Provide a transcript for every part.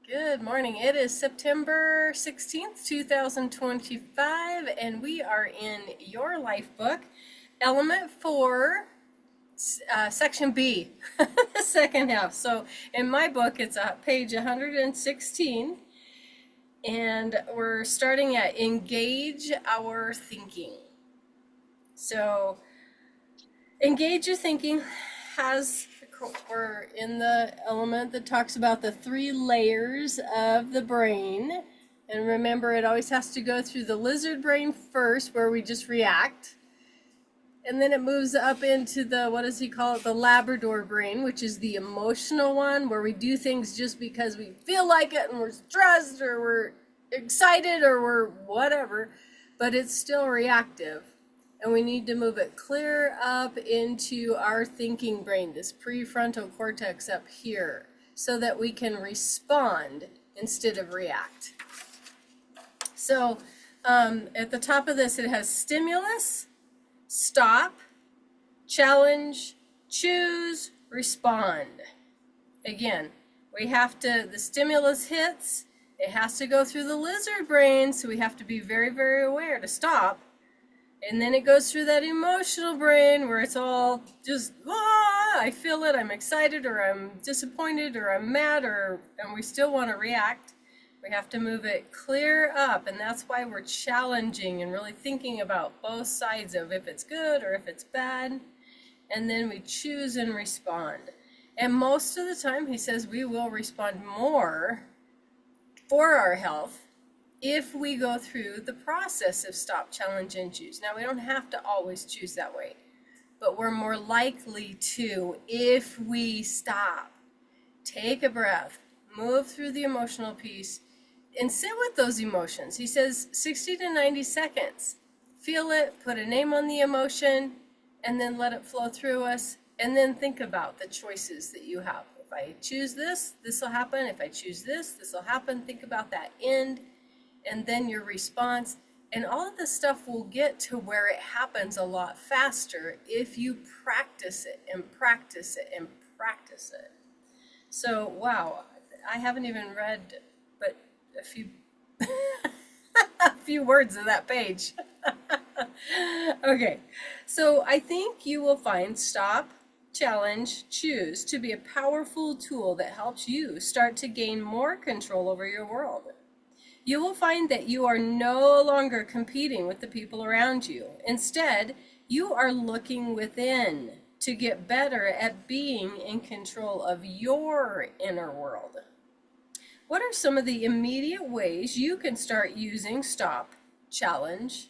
Good morning. It is September 16th, 2025, and we are in Your Lifebook, Element 4, Section B, the second half. So in my book, it's page 116, and we're starting at Engage Our Thinking. So Engage Your Thinking we're in the element that talks about the 3 layers of the brain. And remember, it always has to go through the lizard brain first, where we just react. And then it moves up into the, what does he call it? The Labrador brain, which is the emotional one, where we do things just because we feel like it and we're stressed or we're excited or we're whatever, but it's still reactive. And we need to move it clear up into our thinking brain, this prefrontal cortex up here, so that we can respond instead of react. So at the top of this, it has stimulus, stop, challenge, choose, respond. Again, the stimulus hits, it has to go through the lizard brain, so we have to be very, very aware to stop. And then it goes through that emotional brain where it's all just, I feel it, I'm excited, or I'm disappointed, or I'm mad, and we still want to react. We have to move it clear up, and that's why we're challenging and really thinking about both sides of if it's good or if it's bad. And then we choose and respond. And most of the time, he says we will respond more for our health if we go through the process of stop, challenge, and choose. Now, we don't have to always choose that way, but we're more likely to if we stop, take a breath, move through the emotional piece, and sit with those emotions. He says 60 to 90 seconds. Feel it, put a name on the emotion, and then let it flow through us, and then think about the choices that you have. If I choose this, this will happen. If I choose this, this will happen. Think about that end. And then your response, and all of this stuff will get to where it happens a lot faster if you practice it and practice it and practice it. So, wow, I haven't even read but a few a few words of that page. Okay, so I think you will find stop, challenge, choose to be a powerful tool that helps you start to gain more control over your world. You will find that you are no longer competing with the people around you. Instead, you are looking within to get better at being in control of your inner world. What are some of the immediate ways you can start using stop, challenge,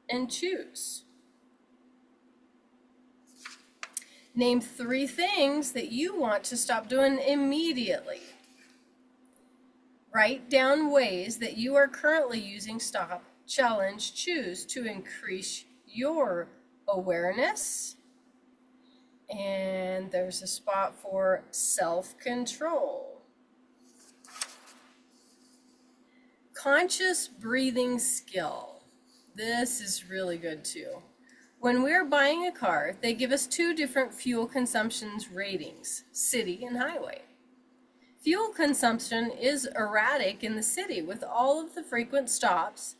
and choose? Name 3 things that you want to stop doing immediately. Write down ways that you are currently using stop, challenge, choose to increase your awareness. And there's a spot for self-control. Conscious breathing skill. This is really good too. When we're buying a car, they give us 2 different fuel consumptions ratings, city and highway. Fuel consumption is erratic in the city with all of the frequent stops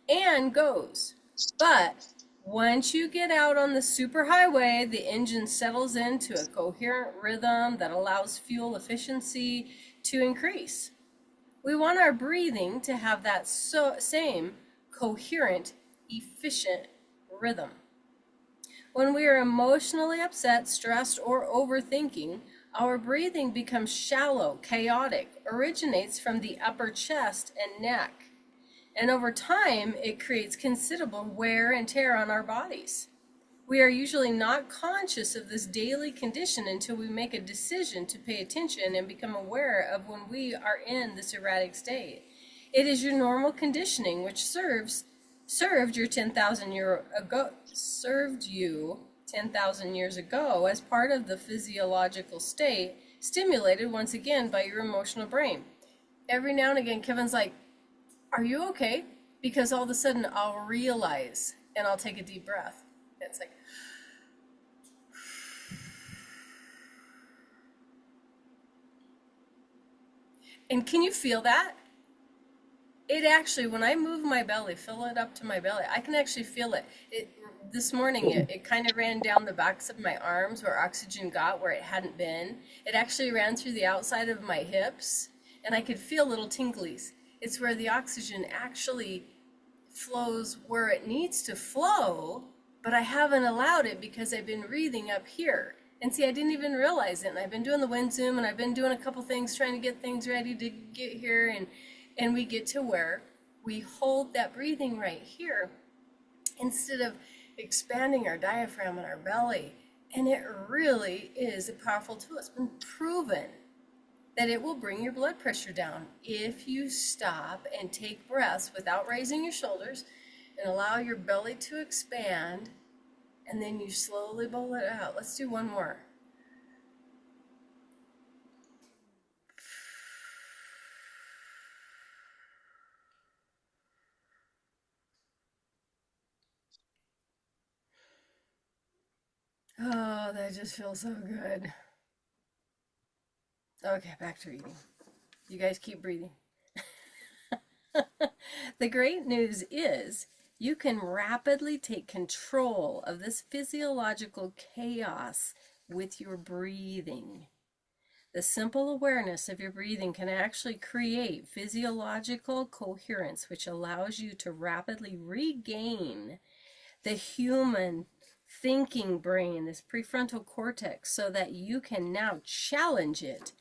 and goes. But once you get out on the superhighway, the engine settles into a coherent rhythm that allows fuel efficiency to increase. We want our breathing to have that same coherent, efficient rhythm. When we are emotionally upset, stressed, or overthinking, our breathing becomes shallow, chaotic, originates from the upper chest and neck. And over time, it creates considerable wear and tear on our bodies. We are usually not conscious of this daily condition until we make a decision to pay attention and become aware of when we are in this erratic state. It is your normal conditioning which served you 10,000 years ago as part of the physiological state, stimulated once again by your emotional brain. Every now and again, Kevin's like, are you okay? Because all of a sudden I'll realize and I'll take a deep breath. It's like, And can you feel that? It actually, when I move my belly, fill it up to my belly, I can actually feel it. This morning, it kind of ran down the backs of my arms where oxygen got where it hadn't been. It actually ran through the outside of my hips, and I could feel little tinglies. It's where the oxygen actually flows where it needs to flow, but I haven't allowed it because I've been breathing up here. And see, I didn't even realize it. And I've been doing the wind zoom, and I've been doing a couple things trying to get things ready to get here. And we get to where we hold that breathing right here instead of expanding our diaphragm and our belly. And it really is a powerful tool. It's been proven that it will bring your blood pressure down if you stop and take breaths without raising your shoulders and allow your belly to expand, and then you slowly bowl it out. Let's do one more. Oh, that just feels so good. Okay, back to reading. You guys keep breathing. The great news is you can rapidly take control of this physiological chaos with your breathing. The simple awareness of your breathing can actually create physiological coherence, which allows you to rapidly regain the human thinking brain, this prefrontal cortex, so that you can now challenge it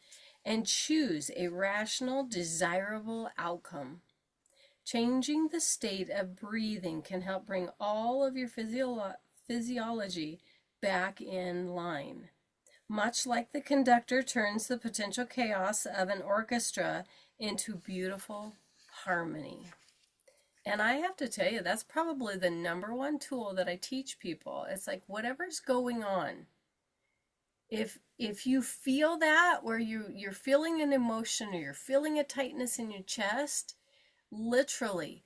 and choose a rational, desirable outcome. Changing the state of breathing can help bring all of your physiology back in line. Much like the conductor turns the potential chaos of an orchestra into beautiful harmony. And I have to tell you, that's probably the number one tool that I teach people. It's like whatever's going on. If you feel that, where you're feeling an emotion or you're feeling a tightness in your chest, literally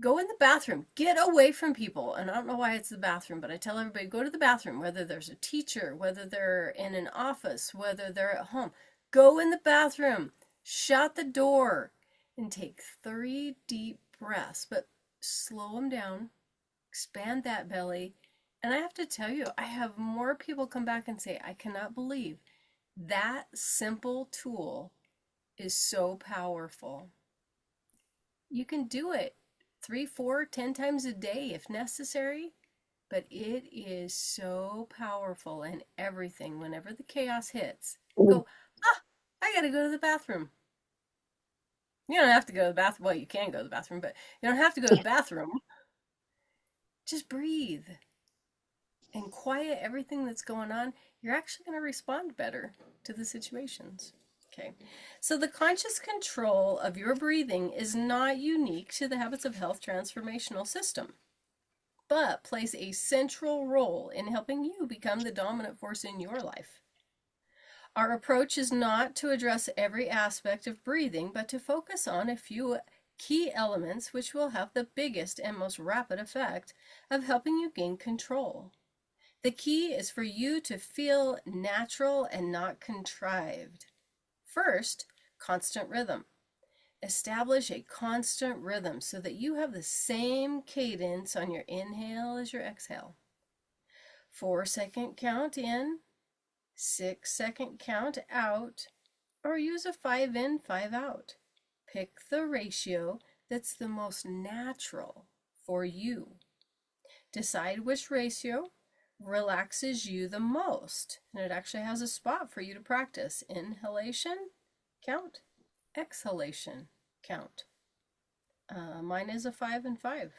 go in the bathroom, get away from people. And I don't know why it's the bathroom, but I tell everybody, go to the bathroom, whether there's a teacher, whether they're in an office, whether they're at home. Go in the bathroom, shut the door, and take 3 deep breaths, but slow them down, expand that belly. And I have to tell you, I have more people come back and say, I cannot believe that simple tool is so powerful. You can do it 3, 4, 10 times a day if necessary, but it is so powerful in everything. Whenever the chaos hits, go, I gotta go to the bathroom. You don't have to go to the bathroom. Well, you can go to the bathroom, but you don't have to go to the bathroom. Just breathe and quiet everything that's going on. You're actually going to respond better to the situations. Okay, so the conscious control of your breathing is not unique to the Habits of Health transformational system, but plays a central role in helping you become the dominant force in your life. Our approach is not to address every aspect of breathing, but to focus on a few key elements which will have the biggest and most rapid effect of helping you gain control. The key is for you to feel natural and not contrived. First, constant rhythm. Establish a constant rhythm so that you have the same cadence on your inhale as your exhale. 4-second count in, 6-second count out, or use a 5 in, 5 out. Pick the ratio that's the most natural for you. Decide which ratio relaxes you the most. And it actually has a spot for you to practice. Inhalation, count. Exhalation, count. Mine is a 5 and 5.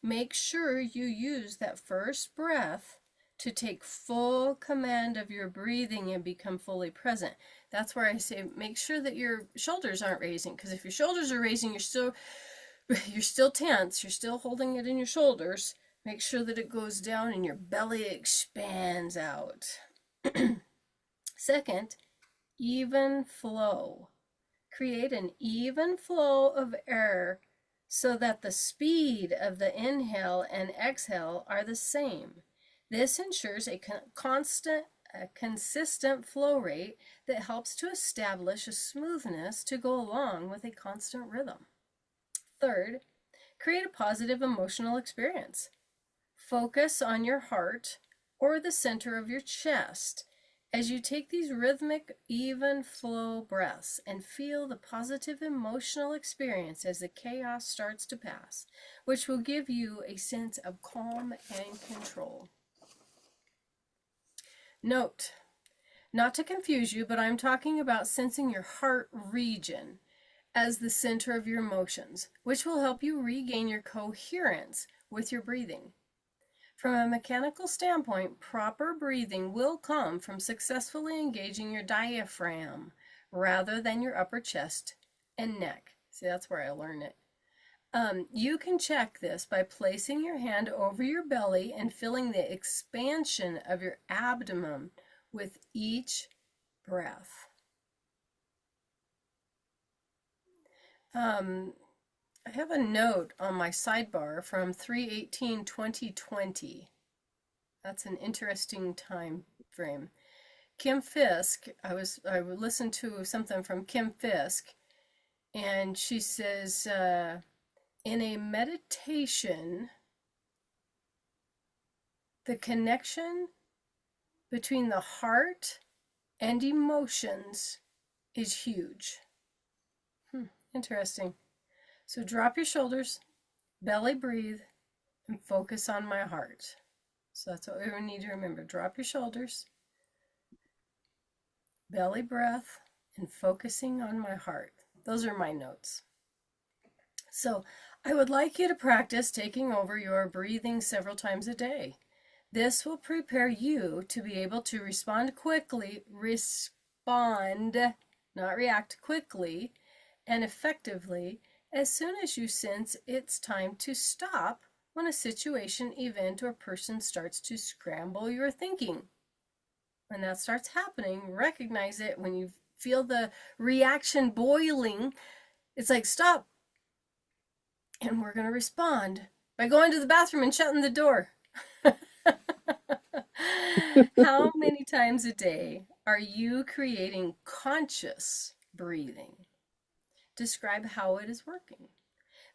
Make sure you use that first breath to take full command of your breathing and become fully present. That's where I say make sure that your shoulders aren't raising, because if your shoulders are raising, you're still tense, you're still holding it in your shoulders. Make sure that it goes down and your belly expands out. Second, even flow. Create an even flow of air so that the speed of the inhale and exhale are the same. This ensures a constant a consistent flow rate that helps to establish a smoothness to go along with a constant rhythm. Third, create a positive emotional experience. Focus on your heart or the center of your chest as you take these rhythmic, even flow breaths and feel the positive emotional experience as the chaos starts to pass, which will give you a sense of calm and control. Note, not to confuse you, but I'm talking about sensing your heart region as the center of your emotions, which will help you regain your coherence with your breathing. From a mechanical standpoint, proper breathing will come from successfully engaging your diaphragm rather than your upper chest and neck. See, that's where I learned it. You can check this by placing your hand over your belly and feeling the expansion of your abdomen with each breath. I have a note on my sidebar from 3/18/2020. That's an interesting time frame. Kim Fisk, I listened to something from Kim Fisk, and she says, in a meditation, the connection between the heart and emotions is huge. Interesting. So drop your shoulders, belly breathe, and focus on my heart. So that's what we need to remember. Drop your shoulders, belly breath, and focusing on my heart. Those are my notes. So I would like you to practice taking over your breathing several times a day. This will prepare you to be able to respond quickly, not react quickly and effectively as soon as you sense it's time to stop when a situation, event, or person starts to scramble your thinking. When that starts happening, recognize it. When you feel the reaction boiling, it's like, stop. And we're going to respond by going to the bathroom and shutting the door. How many times a day are you creating conscious breathing? Describe how it is working.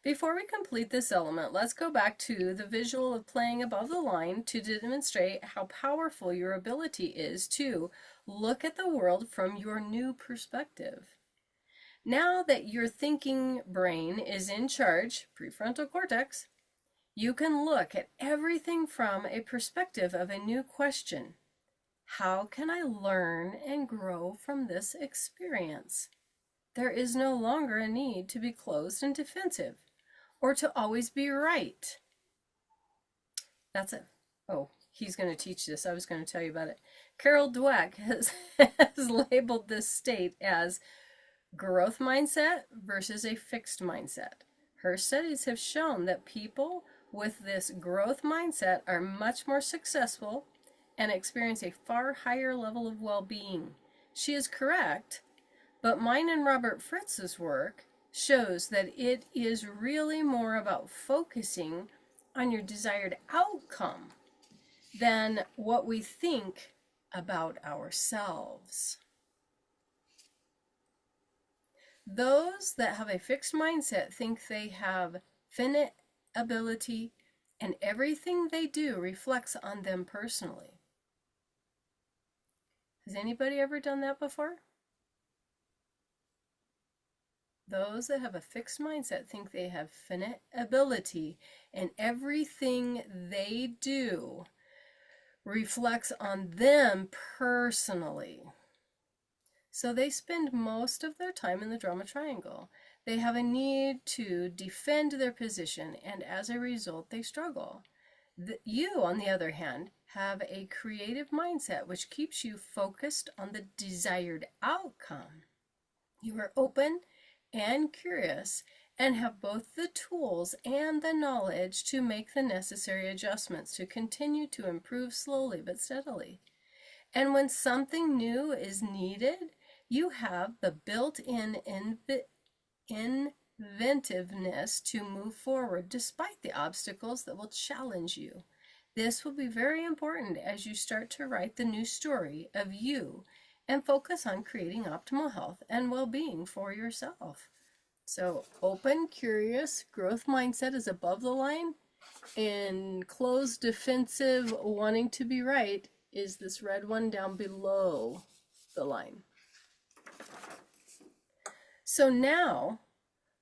Before we complete this element, let's go back to the visual of playing above the line to demonstrate how powerful your ability is to look at the world from your new perspective. Now that your thinking brain is in charge, prefrontal cortex, you can look at everything from a perspective of a new question. How can I learn and grow from this experience? There is no longer a need to be closed and defensive or to always be right. That's it. Oh, he's going to teach this. I was going to tell you about it. Carol Dweck has labeled this state as growth mindset versus a fixed mindset. Her studies have shown that people with this growth mindset are much more successful and experience a far higher level of well-being. She is correct, but mine and Robert Fritz's work shows that it is really more about focusing on your desired outcome than what we think about ourselves. Those that have a fixed mindset think they have finite ability and everything they do reflects on them personally. Has anybody ever done that before? Those that have a fixed mindset think they have finite ability and everything they do reflects on them personally. So they spend most of their time in the drama triangle. They have a need to defend their position, and as a result, they struggle. You, on the other hand, have a creative mindset which keeps you focused on the desired outcome. You are open and curious and have both the tools and the knowledge to make the necessary adjustments to continue to improve slowly but steadily. And when something new is needed, you have the built-in inventiveness to move forward despite the obstacles that will challenge you. This will be very important as you start to write the new story of you and focus on creating optimal health and well-being for yourself. So open, curious, growth mindset is above the line, and closed, defensive, wanting to be right is this red one down below the line. So now,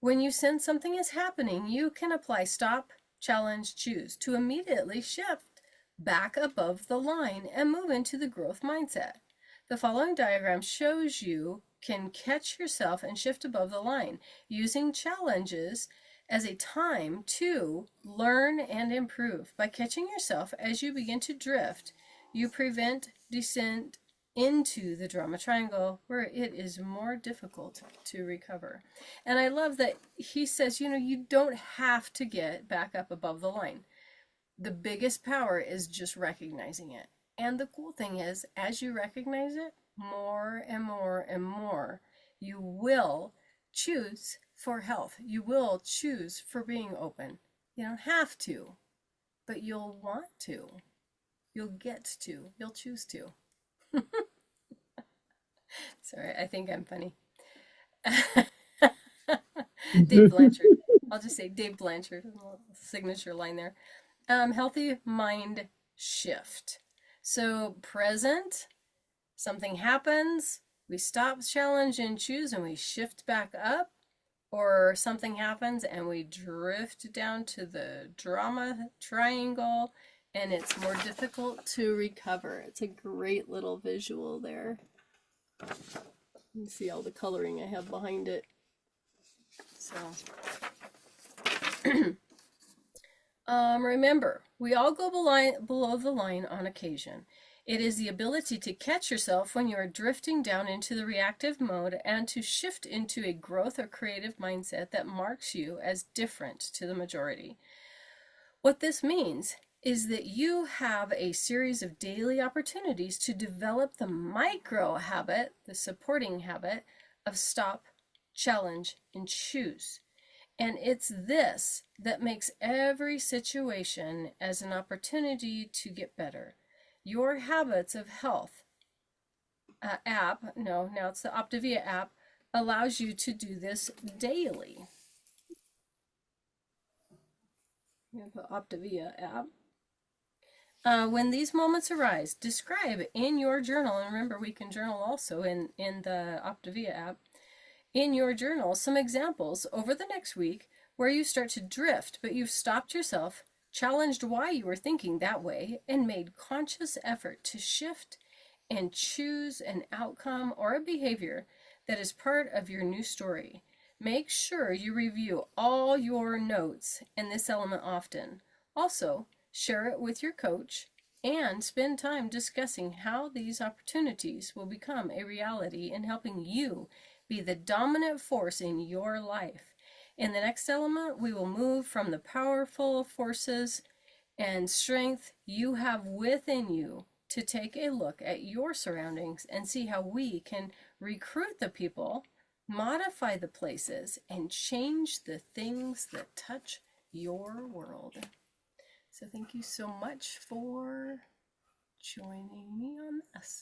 when you sense something is happening, you can apply stop, challenge, choose to immediately shift back above the line and move into the growth mindset. The following diagram shows you can catch yourself and shift above the line using challenges as a time to learn and improve. By catching yourself as you begin to drift, you prevent descent into the drama triangle where it is more difficult to recover. And I love that he says, you don't have to get back up above the line. The biggest power is just recognizing it. And the cool thing is, as you recognize it more and more and more, you will choose for health. You will choose for being open. You don't have to, but you'll want to. You'll get to. You'll choose to. Sorry, I think I'm funny. Dave Blanchard. I'll just say Dave Blanchard, signature line there. Healthy mind shift. So present, something happens, we stop, challenge, and choose, and we shift back up. Or something happens and we drift down to the drama triangle, and it's more difficult to recover. It's a great little visual there. You can see all the coloring I have behind it. So, remember, we all go below the line on occasion. It is the ability to catch yourself when you are drifting down into the reactive mode and to shift into a growth or creative mindset that marks you as different to the majority. What this means is that you have a series of daily opportunities to develop the micro habit, the supporting habit of stop, challenge, and choose. And it's this that makes every situation as an opportunity to get better. Your Habits of Health app, now it's the Optavia app, allows you to do this daily. You have the Optavia app. When these moments arise, describe in your journal, and remember we can journal also in the Optavia app, in your journal some examples over the next week where you start to drift, but you've stopped yourself, challenged why you were thinking that way, and made conscious effort to shift and choose an outcome or a behavior that is part of your new story. Make sure you review all your notes in this element often. Also, share it with your coach and spend time discussing how these opportunities will become a reality in helping you be the dominant force in your life. In the next element, we will move from the powerful forces and strength you have within you to take a look at your surroundings and see how we can recruit the people, modify the places, and change the things that touch your world. So thank you so much for joining me on this.